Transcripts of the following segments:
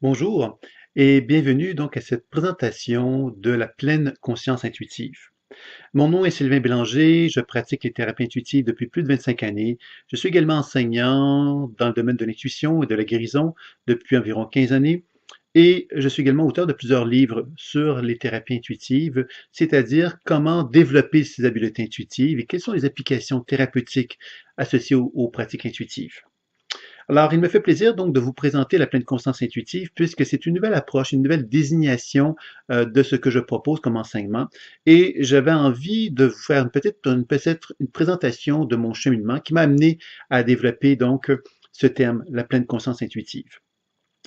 Bonjour et bienvenue donc à cette présentation de la pleine conscience intuitive. Mon nom est Sylvain Bélanger, je pratique les thérapies intuitives depuis plus de 25 années. Je suis également enseignant dans le domaine de l'intuition et de la guérison depuis environ 15 années et je suis également auteur de plusieurs livres sur les thérapies intuitives, c'est-à-dire comment développer ces habiletés intuitives et quelles sont les applications thérapeutiques associées aux pratiques intuitives. Alors, il me fait plaisir donc de vous présenter la pleine conscience intuitive puisque c'est une nouvelle approche, une nouvelle désignation de ce que je propose comme enseignement. Et j'avais envie de vous faire une présentation de mon cheminement qui m'a amené à développer donc ce terme, la pleine conscience intuitive.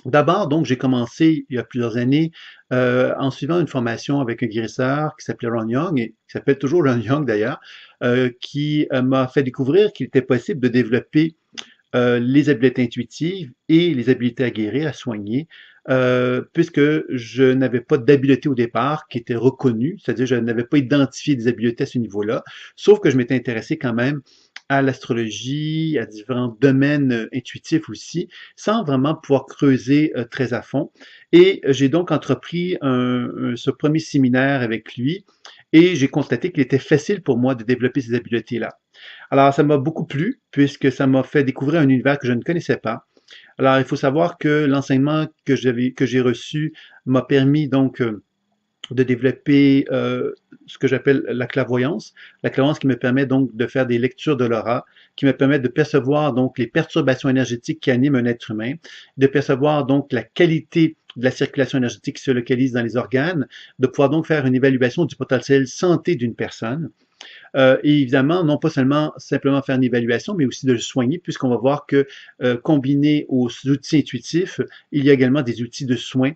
D'abord, donc, j'ai commencé il y a plusieurs années en suivant une formation avec un guérisseur qui s'appelait Ron Young, et qui s'appelle toujours Ron Young d'ailleurs, qui m'a fait découvrir qu'il était possible de développer les habiletés intuitives et les habiletés à guérir, à soigner, puisque je n'avais pas d'habileté au départ qui était reconnue, c'est-à-dire je n'avais pas identifié des habiletés à ce niveau-là, sauf que je m'étais intéressé quand même à l'astrologie, à différents domaines intuitifs aussi, sans vraiment pouvoir creuser très à fond. Et j'ai donc entrepris ce premier séminaire avec lui et j'ai constaté qu'il était facile pour moi de développer ces habiletés-là. Alors, ça m'a beaucoup plu puisque ça m'a fait découvrir un univers que je ne connaissais pas. Alors, il faut savoir que l'enseignement que j'ai reçu m'a permis donc de développer ce que j'appelle la clairvoyance. La clairvoyance qui me permet donc de faire des lectures de l'aura, qui me permet de percevoir donc les perturbations énergétiques qui animent un être humain, de percevoir donc la qualité de la circulation énergétique qui se localise dans les organes, de pouvoir donc faire une évaluation du potentiel santé d'une personne. Et évidemment, non pas seulement simplement faire une évaluation, mais aussi de le soigner, puisqu'on va voir que combiné aux outils intuitifs, il y a également des outils de soins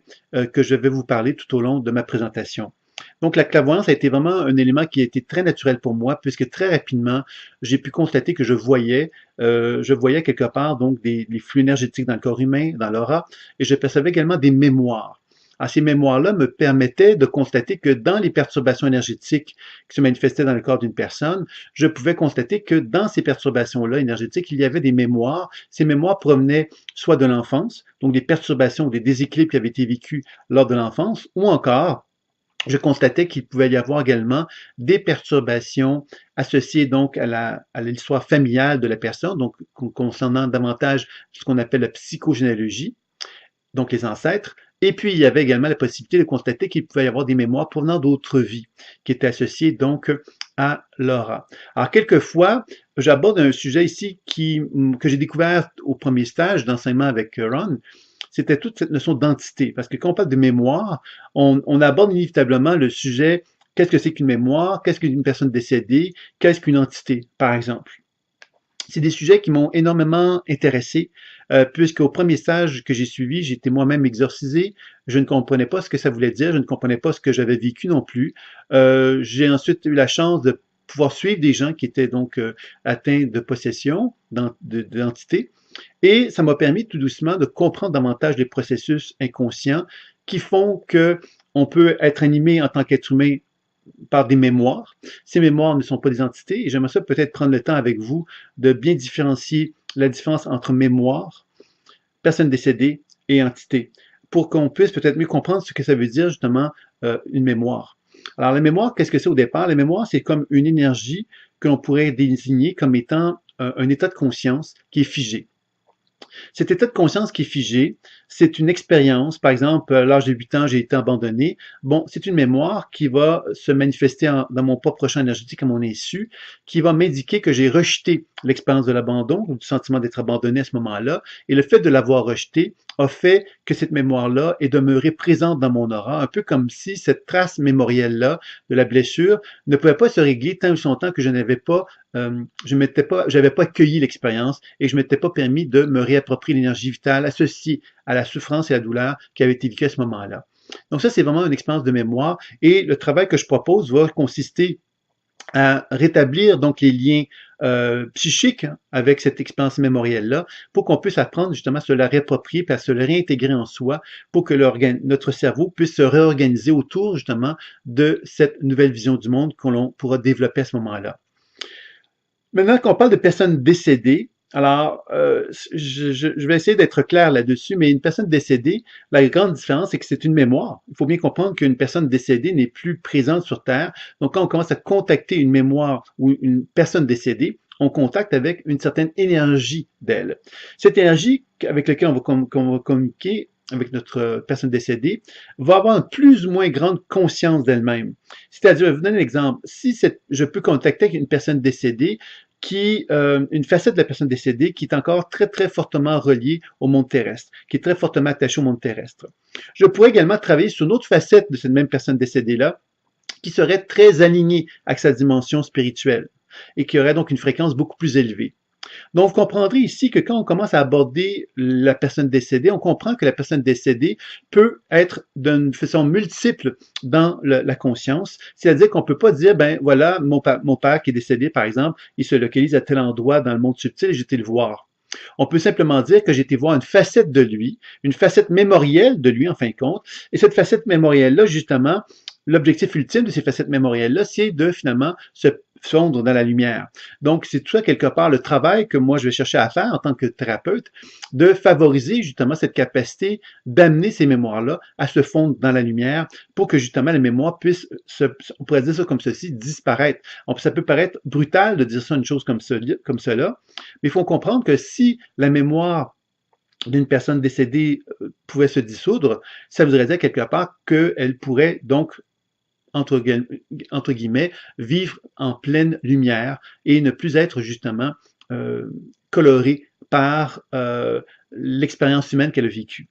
que je vais vous parler tout au long de ma présentation. Donc, la clairvoyance a été vraiment un élément qui a été très naturel pour moi, puisque très rapidement, j'ai pu constater que je voyais quelque part donc les flux énergétiques dans le corps humain, dans l'aura, et je percevais également des mémoires. Alors, ces mémoires-là me permettaient de constater que dans les perturbations énergétiques qui se manifestaient dans le corps d'une personne, je pouvais constater que dans ces perturbations-là énergétiques, il y avait des mémoires. Ces mémoires provenaient soit de l'enfance, donc des perturbations ou des déséquilibres qui avaient été vécus lors de l'enfance, ou encore je constatais qu'il pouvait y avoir également des perturbations associées donc à l'histoire familiale de la personne, donc concernant davantage ce qu'on appelle la psychogénéalogie, donc les ancêtres. Et puis, il y avait également la possibilité de constater qu'il pouvait y avoir des mémoires provenant d'autres vies qui étaient associées donc à l'aura. Alors, quelquefois, j'aborde un sujet ici que j'ai découvert au premier stage d'enseignement avec Ron, c'était toute cette notion d'entité. Parce que quand on parle de mémoire, on aborde inévitablement le sujet, qu'est-ce que c'est qu'une mémoire, qu'est-ce qu'une personne décédée, qu'est-ce qu'une entité, par exemple. C'est des sujets qui m'ont énormément intéressé, puisqu'au premier stage que j'ai suivi, j'étais moi-même exorcisé. Je ne comprenais pas ce que ça voulait dire, je ne comprenais pas ce que j'avais vécu non plus. J'ai ensuite eu la chance de pouvoir suivre des gens qui étaient donc atteints de possession, d'entité, et ça m'a permis tout doucement de comprendre davantage les processus inconscients qui font que on peut être animé en tant qu'être humain par des mémoires. Ces mémoires ne sont pas des entités et j'aimerais ça peut-être prendre le temps avec vous de bien différencier la différence entre mémoire, personne décédée et entité pour qu'on puisse peut-être mieux comprendre ce que ça veut dire justement une mémoire. Alors la mémoire, qu'est-ce que c'est au départ? La mémoire, c'est comme une énergie que l'on pourrait désigner comme étant un état de conscience qui est figé. Cet état de conscience qui est figé, c'est une expérience. Par exemple, à l'âge de 8 ans, j'ai été abandonné. Bon, c'est une mémoire qui va se manifester dans mon propre champ énergétique à mon insu, qui va m'indiquer que j'ai rejeté l'expérience de l'abandon, ou du sentiment d'être abandonné à ce moment-là. Et le fait de l'avoir rejeté a fait que cette mémoire-là est demeurée présente dans mon aura, un peu comme si cette trace mémorielle-là de la blessure ne pouvait pas se régler tant ou son temps que je n'avais pas j'avais pas accueilli l'expérience et je m'étais pas permis de me réapproprier l'énergie vitale associée à la souffrance et à la douleur qui avait été vécue à ce moment-là. Donc ça, c'est vraiment une expérience de mémoire et le travail que je propose va consister à rétablir donc les liens psychiques avec cette expérience mémorielle-là pour qu'on puisse apprendre justement à se la réapproprier et à se le réintégrer en soi pour que notre cerveau puisse se réorganiser autour justement de cette nouvelle vision du monde qu'on pourra développer à ce moment-là. Maintenant qu'on parle de personnes décédées, Alors, je vais essayer d'être clair là-dessus, mais une personne décédée, la grande différence, c'est que c'est une mémoire. Il faut bien comprendre qu'une personne décédée n'est plus présente sur Terre. Donc, quand on commence à contacter une mémoire ou une personne décédée, on contacte avec une certaine énergie d'elle. Cette énergie avec laquelle qu'on va communiquer avec notre personne décédée va avoir une plus ou moins grande conscience d'elle-même. C'est-à-dire, je vais vous donner un exemple. Si je peux contacter avec une personne décédée une facette de la personne décédée qui est encore très, très fortement reliée au monde terrestre, qui est très fortement attachée au monde terrestre. Je pourrais également travailler sur une autre facette de cette même personne décédée-là, qui serait très alignée avec sa dimension spirituelle et qui aurait donc une fréquence beaucoup plus élevée. Donc, vous comprendrez ici que quand on commence à aborder la personne décédée, on comprend que la personne décédée peut être d'une façon multiple dans la conscience. C'est-à-dire qu'on ne peut pas dire, ben voilà, mon père qui est décédé, par exemple, il se localise à tel endroit dans le monde subtil et j'ai été le voir. On peut simplement dire que j'ai été voir une facette de lui, une facette mémorielle de lui, en fin de compte. Et cette facette mémorielle-là, justement, l'objectif ultime de ces facettes mémorielles-là, c'est de finalement se fondre dans la lumière. Donc, c'est tout ça, quelque part, le travail que moi, je vais chercher à faire en tant que thérapeute, de favoriser justement cette capacité d'amener ces mémoires-là à se fondre dans la lumière pour que justement la mémoire puisse, on pourrait dire ça comme ceci, disparaître. Ça peut paraître brutal de dire ça une chose comme cela, mais il faut comprendre que si la mémoire d'une personne décédée pouvait se dissoudre, ça voudrait dire quelque part qu'elle pourrait donc entre guillemets, vivre en pleine lumière et ne plus être justement euh, colorée par l'expérience humaine qu'elle a vécue.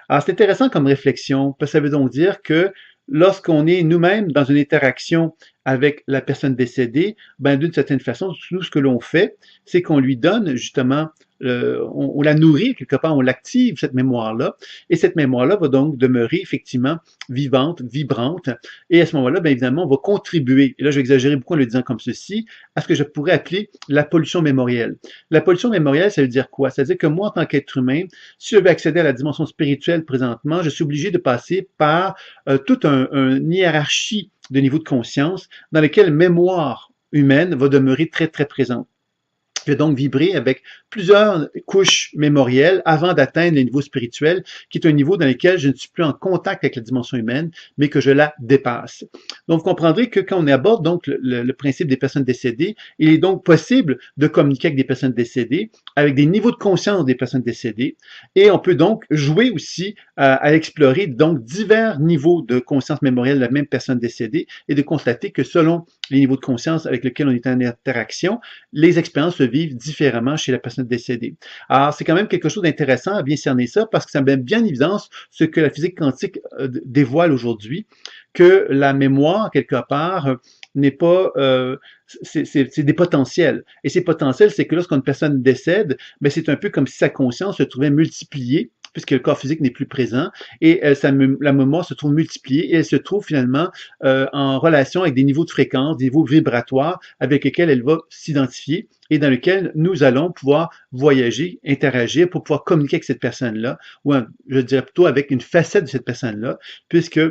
Alors, c'est intéressant comme réflexion, parce que ça veut donc dire que lorsqu'on est nous-mêmes dans une interaction avec la personne décédée, ben, d'une certaine façon, tout ce que l'on fait, c'est qu'on lui donne justement, on la nourrit quelque part, on l'active, cette mémoire-là, et cette mémoire-là va donc demeurer effectivement vivante, vibrante, et à ce moment-là, bien évidemment, on va contribuer, et là je vais exagérer beaucoup en le disant comme ceci, à ce que je pourrais appeler la pollution mémorielle. La pollution mémorielle, ça veut dire quoi? Ça veut dire que moi, en tant qu'être humain, si je veux accéder à la dimension spirituelle présentement, je suis obligé de passer par toute une hiérarchie de niveaux de conscience dans lesquels mémoire humaine va demeurer très, très présente. Je vais donc vibrer avec plusieurs couches mémorielles avant d'atteindre le niveau spirituel, qui est un niveau dans lequel je ne suis plus en contact avec la dimension humaine, mais que je la dépasse. Donc, vous comprendrez que quand on aborde donc le principe des personnes décédées, il est donc possible de communiquer avec des personnes décédées, avec des niveaux de conscience des personnes décédées, et on peut donc jouer aussi à explorer donc divers niveaux de conscience mémorielle de la même personne décédée et de constater que selon les niveaux de conscience avec lesquels on est en interaction, les expériences se vivent différemment chez la personne décédée. Alors, c'est quand même quelque chose d'intéressant à bien cerner ça parce que ça met bien en évidence ce que la physique quantique dévoile aujourd'hui, que la mémoire, quelque part, n'est pas, c'est des potentiels. Et ces potentiels, c'est que lorsqu'une personne décède, ben c'est un peu comme si sa conscience se trouvait multipliée puisque le corps physique n'est plus présent, et la mémoire se trouve multipliée, et elle se trouve finalement en relation avec des niveaux de fréquence, des niveaux vibratoires avec lesquels elle va s'identifier, et dans lesquels nous allons pouvoir voyager, interagir pour pouvoir communiquer avec cette personne-là, ou je dirais plutôt avec une facette de cette personne-là, puisque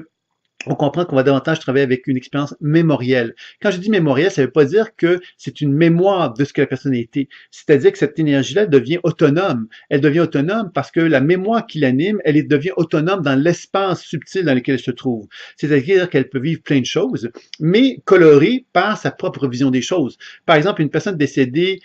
on comprend qu'on va davantage travailler avec une expérience mémorielle. Quand je dis mémorielle, ça ne veut pas dire que c'est une mémoire de ce que la personne a été. C'est-à-dire que cette énergie-là devient autonome. Elle devient autonome parce que la mémoire qui l'anime, devient autonome dans l'espace subtil dans lequel elle se trouve. C'est-à-dire qu'elle peut vivre plein de choses, mais colorée par sa propre vision des choses. Par exemple, une personne décédée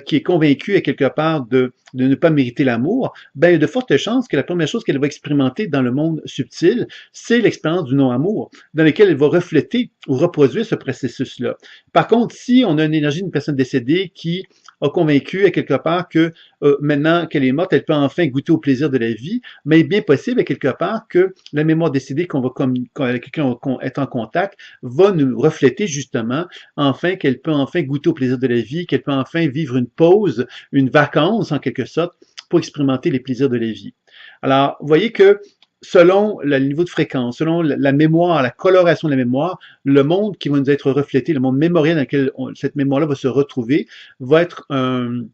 qui est convaincue à quelque part de ne pas mériter l'amour, ben, il y a de fortes chances que la première chose qu'elle va expérimenter dans le monde subtil, c'est l'expérience du non-amour, dans lequel elle va refléter ou reproduire ce processus-là. Par contre, si on a une énergie d'une personne décédée qui a convaincu à quelque part que maintenant qu'elle est morte, elle peut enfin goûter au plaisir de la vie, mais il est bien possible à quelque part que la mémoire décédée avec laquelle on est en contact va nous refléter justement enfin qu'elle peut enfin goûter au plaisir de la vie, qu'elle peut enfin vivre une pause, une vacance en quelque sorte, pour expérimenter les plaisirs de la vie. Alors, vous voyez que selon le niveau de fréquence, selon la mémoire, la coloration de la mémoire, le monde qui va nous être reflété, le monde mémoriel dans lequel cette mémoire-là va se retrouver, va être un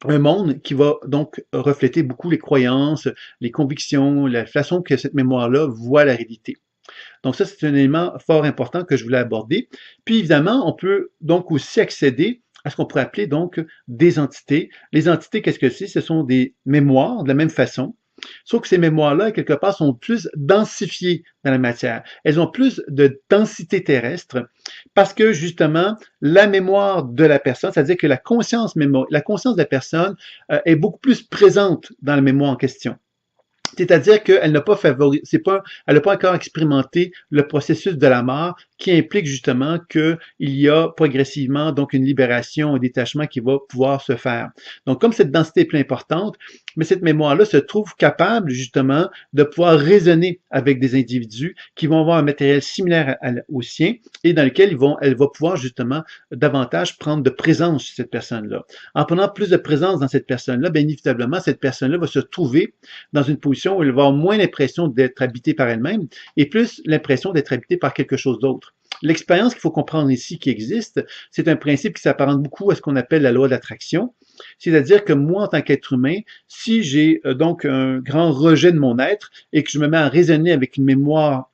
monde qui va donc refléter beaucoup les croyances, les convictions, la façon que cette mémoire-là voit la réalité. Donc ça, c'est un élément fort important que je voulais aborder. Puis évidemment, on peut donc aussi accéder à ce qu'on pourrait appeler donc des entités. Les entités, qu'est-ce que c'est? Ce sont des mémoires de la même façon. Sauf que ces mémoires-là, quelque part, sont plus densifiées dans la matière. Elles ont plus de densité terrestre parce que, justement, la mémoire de la personne, c'est-à-dire que la conscience de la personne est beaucoup plus présente dans la mémoire en question. C'est-à-dire qu'elle n'a pas elle n'a pas encore expérimenté le processus de la mort qui implique justement qu'il y a progressivement donc une libération, un détachement qui va pouvoir se faire. Donc, comme cette densité est plus importante, mais cette mémoire-là se trouve capable justement de pouvoir raisonner avec des individus qui vont avoir un matériel similaire au sien et dans lequel elle va pouvoir justement davantage prendre de présence chez cette personne-là. En prenant plus de présence dans cette personne-là, bien inévitablement, cette personne-là va se trouver dans une position où elle va avoir moins l'impression d'être habitée par elle-même et plus l'impression d'être habitée par quelque chose d'autre. L'expérience qu'il faut comprendre ici qui existe, c'est un principe qui s'apparente beaucoup à ce qu'on appelle la loi de l'attraction. C'est-à-dire que moi, en tant qu'être humain, si j'ai donc un grand rejet de mon être et que je me mets à raisonner avec une mémoire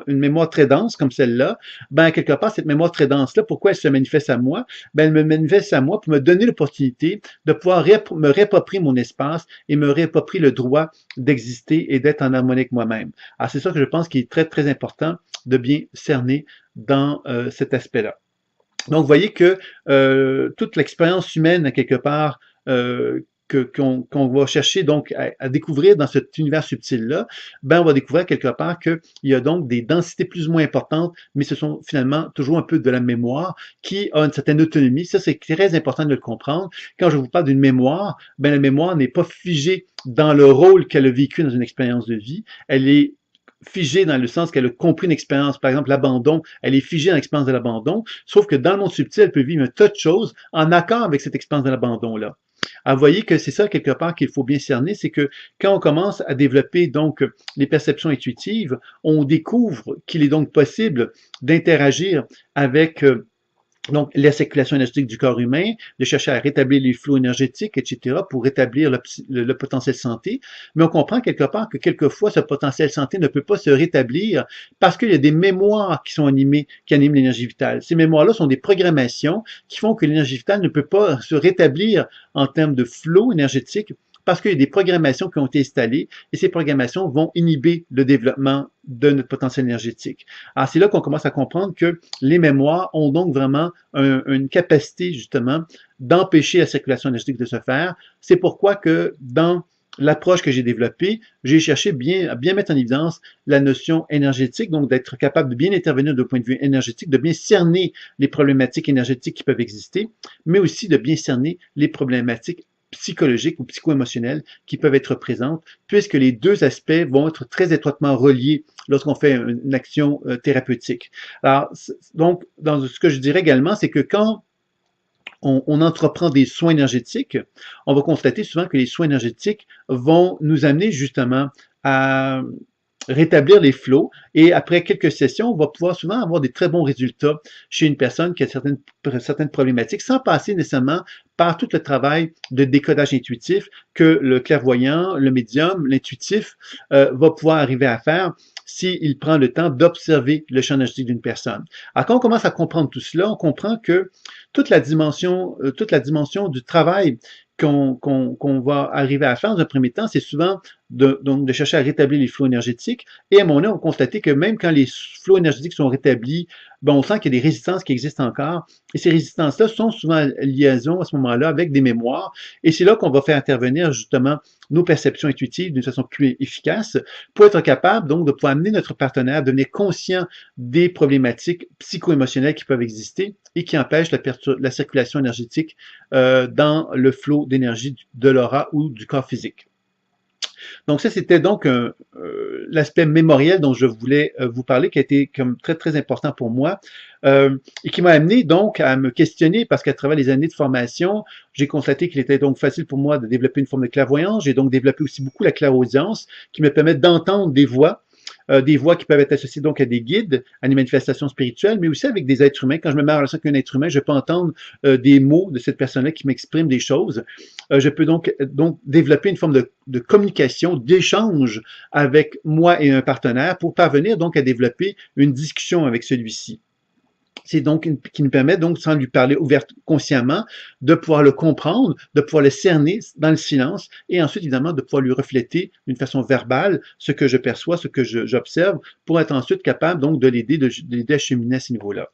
une mémoire très dense comme celle-là, ben quelque part, cette mémoire très dense-là, pourquoi elle se manifeste à moi? Ben, elle me manifeste à moi pour me donner l'opportunité de pouvoir me réapproprier mon espace et me réapproprier le droit d'exister et d'être en harmonie avec moi-même. Alors, c'est ça que je pense qui est très, très important de bien cerner dans cet aspect-là. Donc, vous voyez que toute l'expérience humaine, à quelque part, qu'on va chercher donc à découvrir dans cet univers subtil-là, ben on va découvrir quelque part qu'il y a donc des densités plus ou moins importantes, mais ce sont finalement toujours un peu de la mémoire qui a une certaine autonomie. Ça, c'est très important de le comprendre. Quand je vous parle d'une mémoire, ben la mémoire n'est pas figée dans le rôle qu'elle a vécu dans une expérience de vie. Elle est figée dans le sens qu'elle a compris une expérience, par exemple l'abandon, elle est figée dans l'expérience de l'abandon, sauf que dans le monde subtil, elle peut vivre un tas de choses en accord avec cette expérience de l'abandon-là. Alors, vous voyez que c'est ça, quelque part, qu'il faut bien cerner, c'est que quand on commence à développer donc les perceptions intuitives, on découvre qu'il est donc possible d'interagir avec donc la circulation énergétique du corps humain, de chercher à rétablir les flux énergétiques, etc., pour rétablir le potentiel santé. Mais on comprend quelque part que quelquefois, ce potentiel santé ne peut pas se rétablir parce qu'il y a des mémoires qui sont animées, qui animent l'énergie vitale. Ces mémoires-là sont des programmations qui font que l'énergie vitale ne peut pas se rétablir en termes de flot énergétique parce qu'il y a des programmations qui ont été installées et ces programmations vont inhiber le développement de notre potentiel énergétique. Alors, c'est là qu'on commence à comprendre que les mémoires ont donc vraiment une capacité, justement, d'empêcher la circulation énergétique de se faire. C'est pourquoi que dans l'approche que j'ai développée, j'ai cherché à bien mettre en évidence la notion énergétique, donc d'être capable de bien intervenir d'un point de vue énergétique, de bien cerner les problématiques énergétiques qui peuvent exister, mais aussi de bien cerner les problématiques psychologiques ou psycho-émotionnelles qui peuvent être présentes, puisque les deux aspects vont être très étroitement reliés lorsqu'on fait une action thérapeutique. Alors, donc, dans ce que je dirais également, c'est que quand on entreprend des soins énergétiques, on va constater souvent que les soins énergétiques vont nous amener justement à rétablir les flots et après quelques sessions, on va pouvoir souvent avoir des très bons résultats chez une personne qui a certaines problématiques sans passer nécessairement par tout le travail de décodage intuitif que le clairvoyant, le médium, l'intuitif va pouvoir arriver à faire s'il prend le temps d'observer le champ énergétique d'une personne. Alors, quand on commence à comprendre tout cela, on comprend que toute la dimension du travail qu'on va arriver à faire dans un premier temps, c'est souvent donc de chercher à rétablir les flots énergétiques. Et à mon avis, on va constater que même quand les flots énergétiques sont rétablis, ben, on sent qu'il y a des résistances qui existent encore. Et ces résistances-là sont souvent en liaison à ce moment-là avec des mémoires. Et c'est là qu'on va faire intervenir justement nos perceptions intuitives d'une façon plus efficace pour être capable donc de pouvoir amener notre partenaire à devenir conscient des problématiques psycho-émotionnelles qui peuvent exister et qui empêchent la circulation énergétique dans le flot d'énergie de l'aura ou du corps physique. Donc ça, c'était donc l'aspect mémoriel dont je voulais vous parler, qui a été comme très, très important pour moi et qui m'a amené donc à me questionner parce qu'à travers les années de formation, j'ai constaté qu'il était donc facile pour moi de développer une forme de clairvoyance. J'ai donc développé aussi beaucoup la clairaudience qui me permet d'entendre des voix qui peuvent être associées donc à des guides, à des manifestations spirituelles, mais aussi avec des êtres humains. Quand je me mets en relation avec un être humain, je peux entendre des mots de cette personne-là qui m'exprime des choses. Je peux donc développer une forme de communication, d'échange avec moi et un partenaire pour parvenir donc à développer une discussion avec celui-ci. C'est donc qui nous permet donc, sans lui parler ouvertement, consciemment, de pouvoir le comprendre, de pouvoir le cerner dans le silence et ensuite, évidemment, de pouvoir lui refléter d'une façon verbale ce que je perçois, ce que j'observe pour être ensuite capable donc de l'aider à cheminer à ce niveau-là.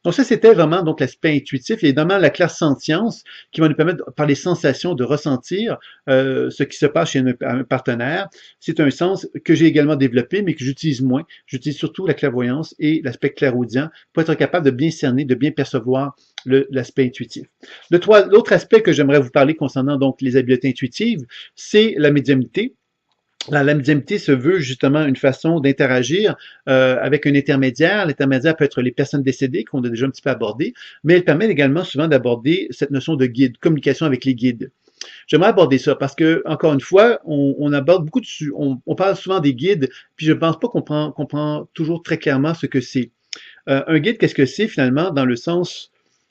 Donc ça, c'était vraiment donc l'aspect intuitif et évidemment la clairsentience qui va nous permettre, par les sensations, de ressentir ce qui se passe chez un partenaire. C'est un sens que j'ai également développé, mais que j'utilise moins. J'utilise surtout la clairvoyance et l'aspect clairaudient pour être capable de bien cerner, de bien percevoir l'aspect intuitif. L'autre aspect que j'aimerais vous parler concernant donc les habiletés intuitives, c'est la médiumnité. La médiumnité se veut justement une façon d'interagir avec un intermédiaire. L'intermédiaire peut être les personnes décédées, qu'on a déjà un petit peu abordé, mais elle permet également souvent d'aborder cette notion de guide, communication avec les guides. J'aimerais aborder ça parce que, encore une fois, on aborde beaucoup on parle souvent des guides, puis je ne pense pas qu'on comprend toujours très clairement ce que c'est. Un guide, qu'est-ce que c'est finalement dans le sens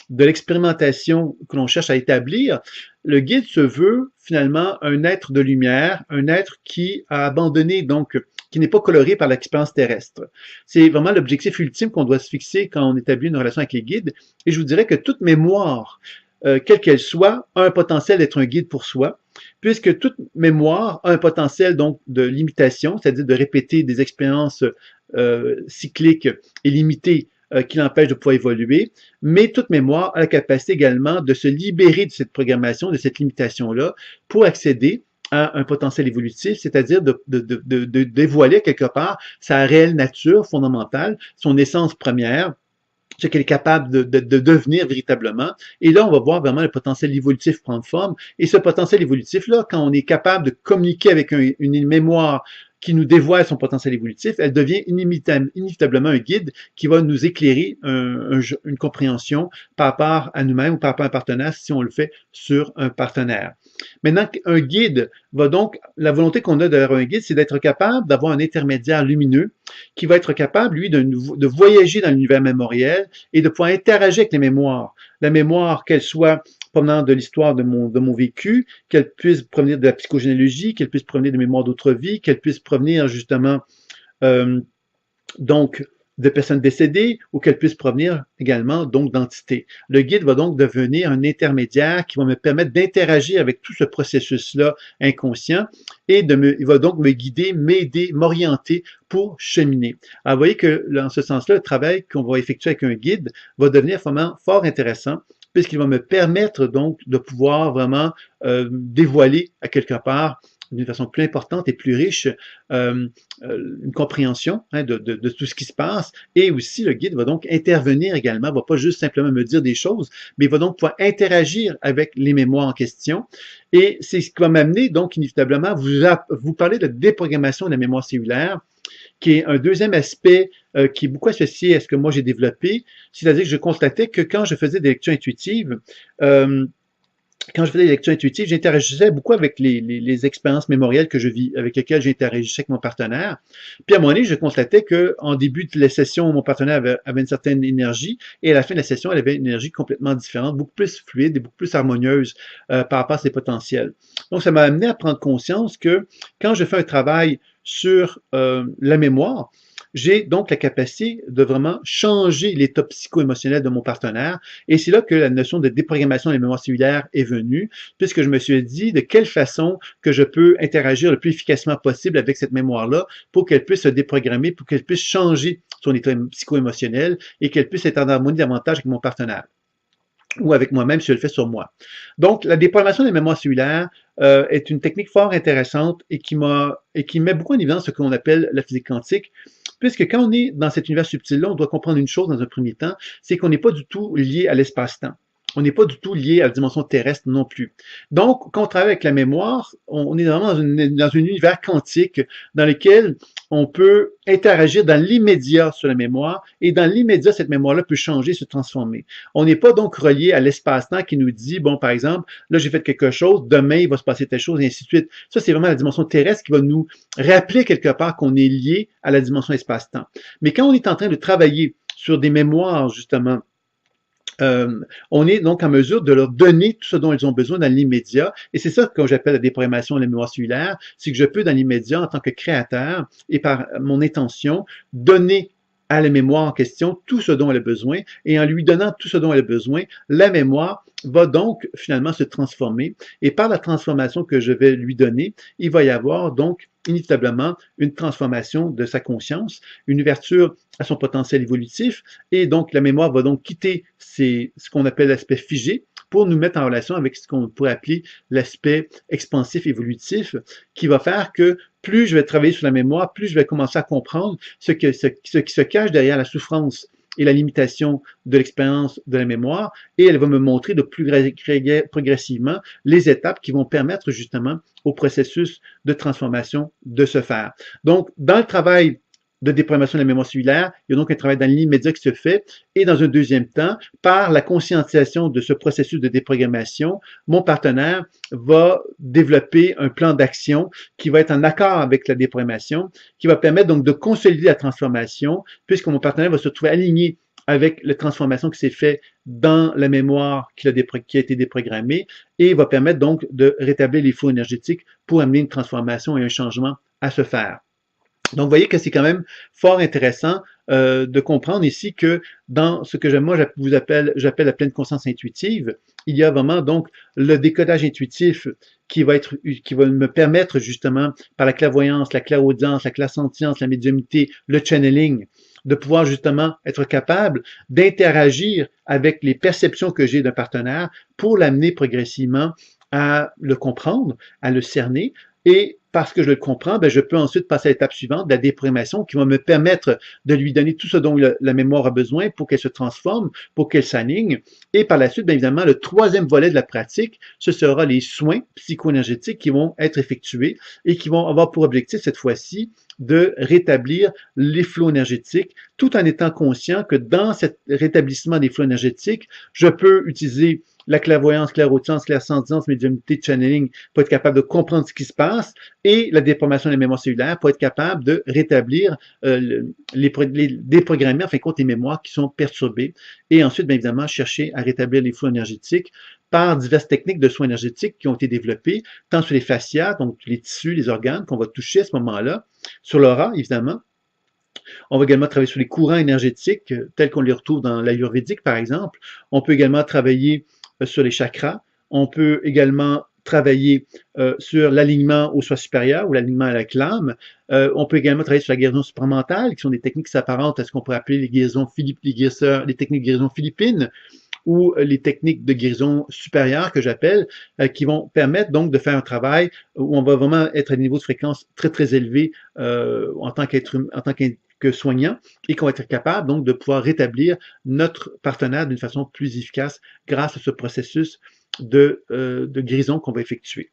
de l'expérimentation que l'on cherche à établir? Le guide se veut finalement un être de lumière, un être qui a abandonné, donc qui n'est pas coloré par l'expérience terrestre. C'est vraiment l'objectif ultime qu'on doit se fixer quand on établit une relation avec les guides. Et je vous dirais que toute mémoire, quelle qu'elle soit, a un potentiel d'être un guide pour soi, puisque toute mémoire a un potentiel donc de limitation, c'est-à-dire de répéter des expériences cycliques et limitées qui l'empêche de pouvoir évoluer, mais toute mémoire a la capacité également de se libérer de cette programmation, de cette limitation-là, pour accéder à un potentiel évolutif, c'est-à-dire de dévoiler quelque part sa réelle nature fondamentale, son essence première, ce qu'elle est capable de devenir véritablement. Et là, on va voir vraiment le potentiel évolutif prendre forme. Et ce potentiel évolutif-là, quand on est capable de communiquer avec une mémoire qui nous dévoile son potentiel évolutif, elle devient inévitablement un guide qui va nous éclairer une compréhension par rapport à nous-mêmes ou par rapport à un partenaire si on le fait sur un partenaire. Maintenant, un guide va donc, la volonté qu'on a derrière un guide, c'est d'être capable d'avoir un intermédiaire lumineux qui va être capable, lui, de voyager dans l'univers mémoriel et de pouvoir interagir avec les mémoires. La mémoire, qu'elle soit provenant de l'histoire de mon vécu, qu'elle puisse provenir de la psychogénéalogie, qu'elle puisse provenir de mémoires d'autres vies, qu'elle puisse provenir justement donc de personnes décédées ou qu'elle puisse provenir également donc d'entités. Le guide va donc devenir un intermédiaire qui va me permettre d'interagir avec tout ce processus-là inconscient et il va donc me guider, m'aider, m'orienter pour cheminer. Alors, vous voyez que dans ce sens-là, le travail qu'on va effectuer avec un guide va devenir vraiment fort intéressant puisqu'il va me permettre donc de pouvoir vraiment dévoiler à quelque part d'une façon plus importante et plus riche une compréhension de tout ce qui se passe. Et aussi, le guide va donc intervenir également, va pas juste simplement me dire des choses, mais il va donc pouvoir interagir avec les mémoires en question. Et c'est ce qui va m'amener donc inévitablement à vous parler de déprogrammation de la mémoire cellulaire, qui est un deuxième aspect qui est beaucoup associé à ce que moi j'ai développé, c'est-à-dire que je constatais que quand je faisais des lectures intuitives, j'interagissais beaucoup avec les expériences mémorielles que je vis, avec lesquelles j'interagissais avec mon partenaire. Puis à un moment donné, je constatais qu'en début de la session, mon partenaire avait une certaine énergie, et à la fin de la session, elle avait une énergie complètement différente, beaucoup plus fluide et beaucoup plus harmonieuse par rapport à ses potentiels. Donc, ça m'a amené à prendre conscience que quand je fais un travail sur la mémoire, j'ai donc la capacité de vraiment changer l'état psycho-émotionnel de mon partenaire. Et c'est là que la notion de déprogrammation des mémoires cellulaires est venue, puisque je me suis dit de quelle façon que je peux interagir le plus efficacement possible avec cette mémoire-là pour qu'elle puisse se déprogrammer, pour qu'elle puisse changer son état psycho-émotionnel et qu'elle puisse être en harmonie davantage avec mon partenaire ou avec moi-même si je le fais sur moi. Donc, la déprogrammation des mémoires cellulaires est une technique fort intéressante et qui met beaucoup en évidence ce qu'on appelle la physique quantique, puisque quand on est dans cet univers subtil-là, on doit comprendre une chose dans un premier temps, c'est qu'on n'est pas du tout lié à l'espace-temps. On n'est pas du tout lié à la dimension terrestre non plus. Donc, quand on travaille avec la mémoire, on est vraiment dans un univers quantique dans lequel on peut interagir dans l'immédiat sur la mémoire et dans l'immédiat, cette mémoire-là peut changer, se transformer. On n'est pas donc relié à l'espace-temps qui nous dit, bon, par exemple, là, j'ai fait quelque chose, demain, il va se passer telle chose, et ainsi de suite. Ça, c'est vraiment la dimension terrestre qui va nous rappeler quelque part qu'on est lié à la dimension espace-temps. Mais quand on est en train de travailler sur des mémoires, justement, on est donc en mesure de leur donner tout ce dont ils ont besoin dans l'immédiat. Et c'est ça que j'appelle la déprogrammation de la mémoire cellulaire, c'est que je peux dans l'immédiat, en tant que créateur et par mon intention, donner à la mémoire en question tout ce dont elle a besoin, et en lui donnant tout ce dont elle a besoin, la mémoire va donc finalement se transformer, et par la transformation que je vais lui donner, il va y avoir donc inévitablement une transformation de sa conscience, une ouverture à son potentiel évolutif, et donc la mémoire va donc quitter ce qu'on appelle l'aspect figé, pour nous mettre en relation avec ce qu'on pourrait appeler l'aspect expansif évolutif, qui va faire que plus je vais travailler sur la mémoire, plus je vais commencer à comprendre ce qui se cache derrière la souffrance et la limitation de l'expérience de la mémoire, et elle va me montrer de plus progressivement les étapes qui vont permettre justement au processus de transformation de se faire. Donc, dans le travail de déprogrammation de la mémoire cellulaire, il y a donc un travail dans l'immédiat qui se fait, et dans un deuxième temps, par la conscientisation de ce processus de déprogrammation, mon partenaire va développer un plan d'action qui va être en accord avec la déprogrammation, qui va permettre donc de consolider la transformation, puisque mon partenaire va se trouver aligné avec la transformation qui s'est faite dans la mémoire qui a été déprogrammée, et va permettre donc de rétablir les flux énergétiques pour amener une transformation et un changement à se faire. Donc, vous voyez que c'est quand même fort intéressant de comprendre ici que dans ce que j'appelle la pleine conscience intuitive, il y a vraiment donc le décodage intuitif qui va me permettre justement par la clairvoyance, la clairaudience, la clairsentience, la médiumnité, le channeling, de pouvoir justement être capable d'interagir avec les perceptions que j'ai d'un partenaire pour l'amener progressivement à le comprendre, à le cerner, et parce que je le comprends, ben je peux ensuite passer à l'étape suivante, de la déprogrammation, qui va me permettre de lui donner tout ce dont la mémoire a besoin pour qu'elle se transforme, pour qu'elle s'aligne. Et par la suite, bien évidemment, le troisième volet de la pratique, ce sera les soins psycho-énergétiques qui vont être effectués et qui vont avoir pour objectif cette fois-ci de rétablir les flots énergétiques, tout en étant conscient que dans ce rétablissement des flots énergétiques, je peux utiliser la clairvoyance, clairaudience, clairsentience, médiumnité, channeling, pour être capable de comprendre ce qui se passe, et la déprogrammation des mémoires cellulaires pour être capable de rétablir, déprogrammer, en fin de compte, les mémoires qui sont perturbées, et ensuite, bien évidemment, chercher à rétablir les flux énergétiques par diverses techniques de soins énergétiques qui ont été développées, tant sur les fascias, donc les tissus, les organes qu'on va toucher à ce moment-là, sur l'aura, évidemment. On va également travailler sur les courants énergétiques, tels qu'on les retrouve dans l'ayurvédique, par exemple. On peut également travailler sur les chakras. On peut également travailler sur l'alignement au soi supérieur ou l'alignement à la clame. On peut également travailler sur la guérison supramentale, qui sont des techniques qui s'apparentent à ce qu'on pourrait appeler les techniques de guérison philippines, ou les techniques de guérison supérieure que j'appelle, qui vont permettre donc de faire un travail où on va vraiment être à des niveaux de fréquence très, très élevés en tant que soignant, et qu'on va être capable donc de pouvoir rétablir notre partenaire d'une façon plus efficace grâce à ce processus de guérison qu'on va effectuer.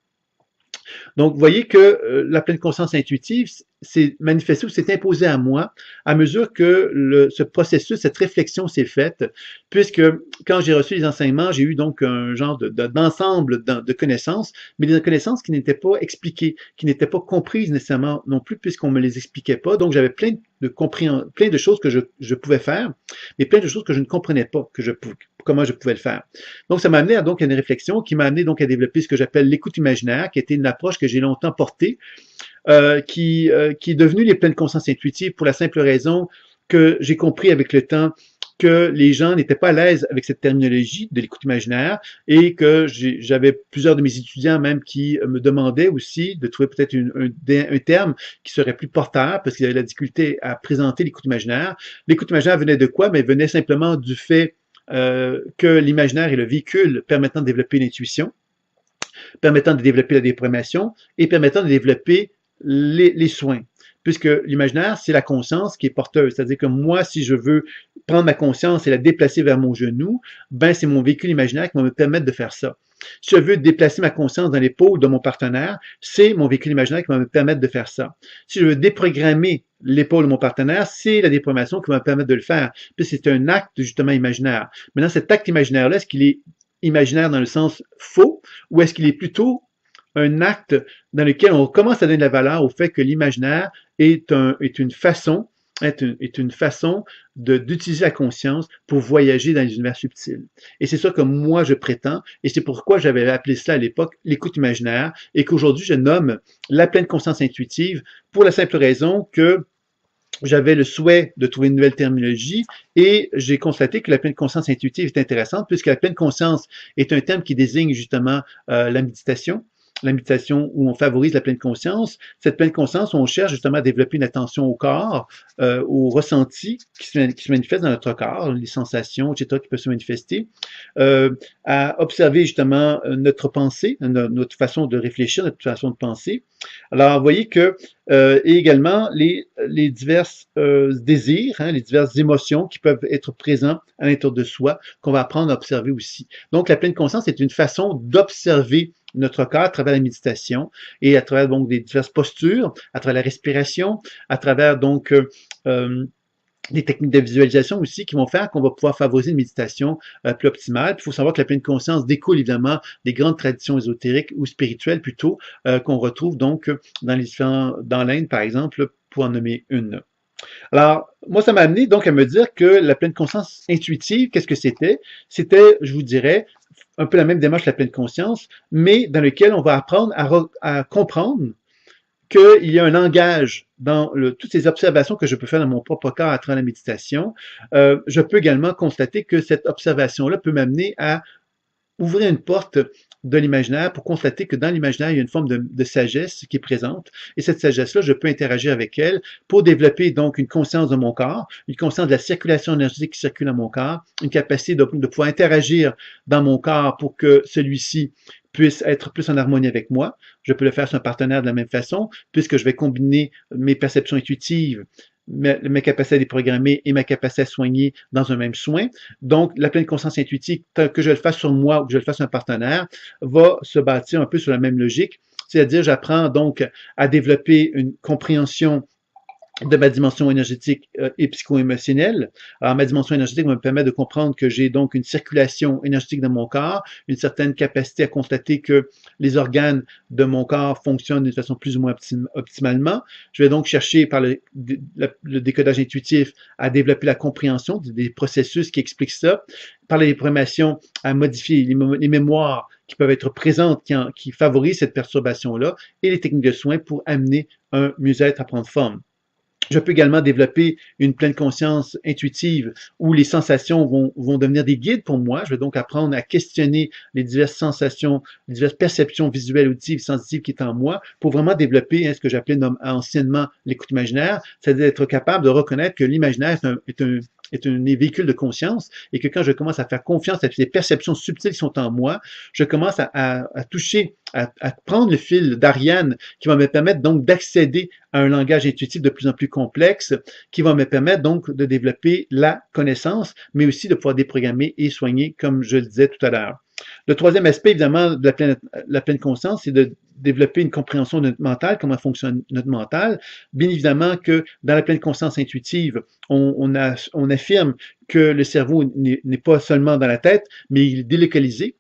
Donc, vous voyez que la pleine conscience intuitive s'est manifestée ou s'est imposée à moi à mesure que ce processus, cette réflexion s'est faite, puisque quand j'ai reçu les enseignements, j'ai eu donc un genre d'ensemble de connaissances, mais des connaissances qui n'étaient pas expliquées, qui n'étaient pas comprises nécessairement non plus, puisqu'on ne me les expliquait pas. Donc, j'avais plein de choses que je pouvais faire, mais plein de choses que je ne comprenais pas comment je pouvais le faire. Donc, ça m'a amené à une réflexion qui m'a amené donc à développer ce que j'appelle l'écoute imaginaire, qui était une approche que j'ai longtemps portée, qui est devenue les pleines consciences intuitives pour la simple raison que j'ai compris avec le temps que les gens n'étaient pas à l'aise avec cette terminologie de l'écoute imaginaire, et que j'avais plusieurs de mes étudiants même qui me demandaient aussi de trouver peut-être un terme qui serait plus porteur, parce qu'ils avaient la difficulté à présenter l'écoute imaginaire. L'écoute imaginaire venait de quoi? Mais venait simplement du fait que l'imaginaire est le véhicule permettant de développer l'intuition, permettant de développer la déprogrammation et permettant de développer les soins. Puisque l'imaginaire, c'est la conscience qui est porteuse. C'est-à-dire que moi, si je veux prendre ma conscience et la déplacer vers mon genou, ben c'est mon véhicule imaginaire qui va me permettre de faire ça. Si je veux déplacer ma conscience dans l'épaule de mon partenaire, c'est mon véhicule imaginaire qui va me permettre de faire ça. Si je veux déprogrammer l'épaule de mon partenaire, c'est la déprogrammation qui va me permettre de le faire. Puis c'est un acte justement imaginaire. Maintenant, cet acte imaginaire-là, est-ce qu'il est imaginaire dans le sens faux, ou est-ce qu'il est plutôt un acte dans lequel on commence à donner de la valeur au fait que l'imaginaire est une façon d'utiliser la conscience pour voyager dans les univers subtils. Et c'est ça que moi je prétends, et c'est pourquoi j'avais appelé cela à l'époque l'écoute imaginaire, et qu'aujourd'hui je nomme la pleine conscience intuitive, pour la simple raison que j'avais le souhait de trouver une nouvelle terminologie et j'ai constaté que la pleine conscience intuitive est intéressante puisque la pleine conscience est un terme qui désigne justement la méditation où on favorise la pleine conscience. Cette pleine conscience, on cherche justement à développer une attention au corps, au ressenti qui se manifeste dans notre corps, les sensations, etc., qui peuvent se manifester, à observer justement notre pensée, notre façon de réfléchir, notre façon de penser. Alors, vous voyez que et également les divers désirs, les diverses émotions qui peuvent être présents à l'intérieur de soi, qu'on va apprendre à observer aussi. Donc, la pleine conscience est une façon d'observer notre corps à travers la méditation et à travers donc des diverses postures, à travers la respiration, à travers donc des techniques de visualisation aussi qui vont faire qu'on va pouvoir favoriser une méditation plus optimale. Il faut savoir que la pleine conscience découle évidemment des grandes traditions ésotériques ou spirituelles plutôt qu'on retrouve donc dans l'Inde par exemple, pour en nommer une. Alors, moi, ça m'a amené donc à me dire que la pleine conscience intuitive, qu'est-ce que c'était? C'était, je vous dirais, un peu la même démarche que la pleine conscience, mais dans lequel on va apprendre à comprendre qu'il y a un langage dans toutes ces observations que je peux faire dans mon propre corps à travers la méditation. Je peux également constater que cette observation-là peut m'amener à ouvrir une porte de l'imaginaire pour constater que dans l'imaginaire, il y a une forme de sagesse qui est présente. Et cette sagesse-là, je peux interagir avec elle pour développer donc une conscience de mon corps, une conscience de la circulation énergétique qui circule dans mon corps, une capacité de pouvoir interagir dans mon corps pour que celui-ci puisse être plus en harmonie avec moi. Je peux le faire sur un partenaire de la même façon, puisque je vais combiner mes perceptions intuitives, mes capacités à déprogrammer et ma capacité à soigner dans un même soin. Donc, la pleine conscience intuitive, que je le fasse sur moi ou que je le fasse sur un partenaire, va se bâtir un peu sur la même logique. C'est-à-dire, j'apprends donc à développer une compréhension de ma dimension énergétique et psycho-émotionnelle. Alors, ma dimension énergétique me permet de comprendre que j'ai donc une circulation énergétique dans mon corps, une certaine capacité à constater que les organes de mon corps fonctionnent d'une façon plus ou moins optimalement. Je vais donc chercher par le décodage intuitif à développer la compréhension des processus qui expliquent ça, par la déprogrammation à modifier les mémoires qui peuvent être présentes, qui favorisent cette perturbation-là, et les techniques de soins pour amener un mieux-être à prendre forme. Je peux également développer une pleine conscience intuitive où les sensations vont devenir des guides pour moi. Je vais donc apprendre à questionner les diverses sensations, les diverses perceptions visuelles, auditives, sensitives qui sont en moi pour vraiment développer ce que j'appelais anciennement l'écoute imaginaire, c'est-à-dire être capable de reconnaître que l'imaginaire est un véhicule de conscience et que quand je commence à faire confiance à ces perceptions subtiles qui sont en moi, je commence à toucher, à prendre le fil d'Ariane qui va me permettre donc d'accéder à un langage intuitif de plus en plus complexe qui va me permettre donc de développer la connaissance, mais aussi de pouvoir déprogrammer et soigner, comme je le disais tout à l'heure. Le troisième aspect, évidemment, de la pleine conscience, c'est de développer une compréhension de notre mental, comment fonctionne notre mental. Bien évidemment que dans la pleine conscience intuitive, on affirme que le cerveau n'est pas seulement dans la tête, mais il est délocalisé.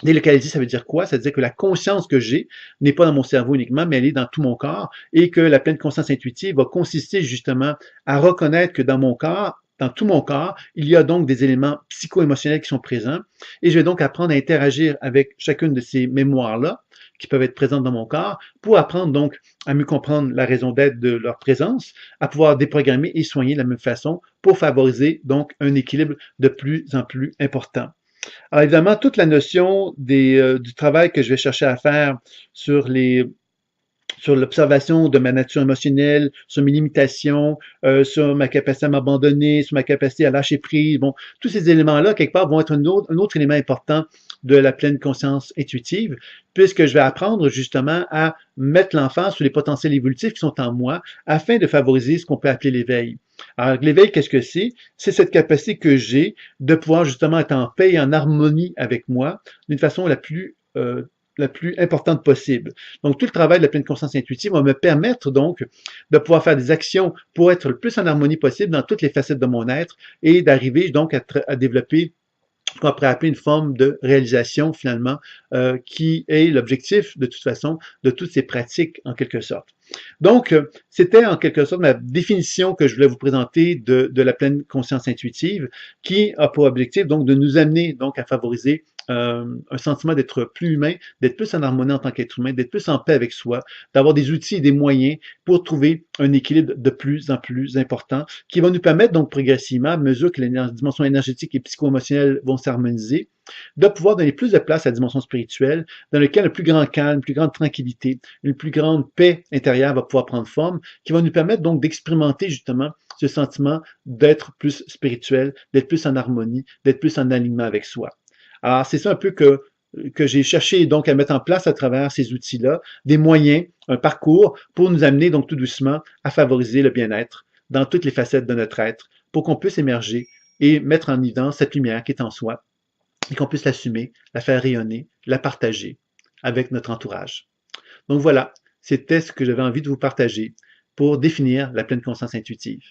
Délocalisé, ça veut dire quoi? Ça veut dire que la conscience que j'ai n'est pas dans mon cerveau uniquement, mais elle est dans tout mon corps et que la pleine conscience intuitive va consister justement à reconnaître que dans tout mon corps, il y a donc des éléments psycho-émotionnels qui sont présents et je vais donc apprendre à interagir avec chacune de ces mémoires-là qui peuvent être présentes dans mon corps pour apprendre donc à mieux comprendre la raison d'être de leur présence, à pouvoir déprogrammer et soigner de la même façon pour favoriser donc un équilibre de plus en plus important. Alors évidemment, toute la notion du travail que je vais chercher à faire sur l'observation de ma nature émotionnelle, sur mes limitations, sur ma capacité à m'abandonner, sur ma capacité à lâcher prise. Bon, tous ces éléments-là, quelque part, vont être un autre élément important de la pleine conscience intuitive, puisque je vais apprendre justement à mettre l'emphase sur les potentiels évolutifs qui sont en moi afin de favoriser ce qu'on peut appeler l'éveil. Alors, l'éveil, qu'est-ce que c'est? C'est cette capacité que j'ai de pouvoir justement être en paix et en harmonie avec moi d'une façon la plus importante possible. Donc, tout le travail de la pleine conscience intuitive va me permettre donc de pouvoir faire des actions pour être le plus en harmonie possible dans toutes les facettes de mon être et d'arriver donc à développer ce qu'on pourrait appeler une forme de réalisation finalement qui est l'objectif de toute façon de toutes ces pratiques en quelque sorte. Donc, c'était en quelque sorte ma définition que je voulais vous présenter de la pleine conscience intuitive qui a pour objectif donc de nous amener donc à favoriser un sentiment d'être plus humain, d'être plus en harmonie en tant qu'être humain, d'être plus en paix avec soi, d'avoir des outils et des moyens pour trouver un équilibre de plus en plus important qui va nous permettre donc progressivement, à mesure que les dimensions énergétiques et psycho-émotionnelles vont s'harmoniser, de pouvoir donner plus de place à la dimension spirituelle, dans laquelle un plus grand calme, une plus grande tranquillité, une plus grande paix intérieure va pouvoir prendre forme, qui va nous permettre donc d'expérimenter justement ce sentiment d'être plus spirituel, d'être plus en harmonie, d'être plus en alignement avec soi. Alors, c'est ça un peu que j'ai cherché donc à mettre en place à travers ces outils-là, des moyens, un parcours pour nous amener donc tout doucement à favoriser le bien-être dans toutes les facettes de notre être, pour qu'on puisse émerger et mettre en évidence cette lumière qui est en soi et qu'on puisse l'assumer, la faire rayonner, la partager avec notre entourage. Donc voilà, c'était ce que j'avais envie de vous partager pour définir la pleine conscience intuitive.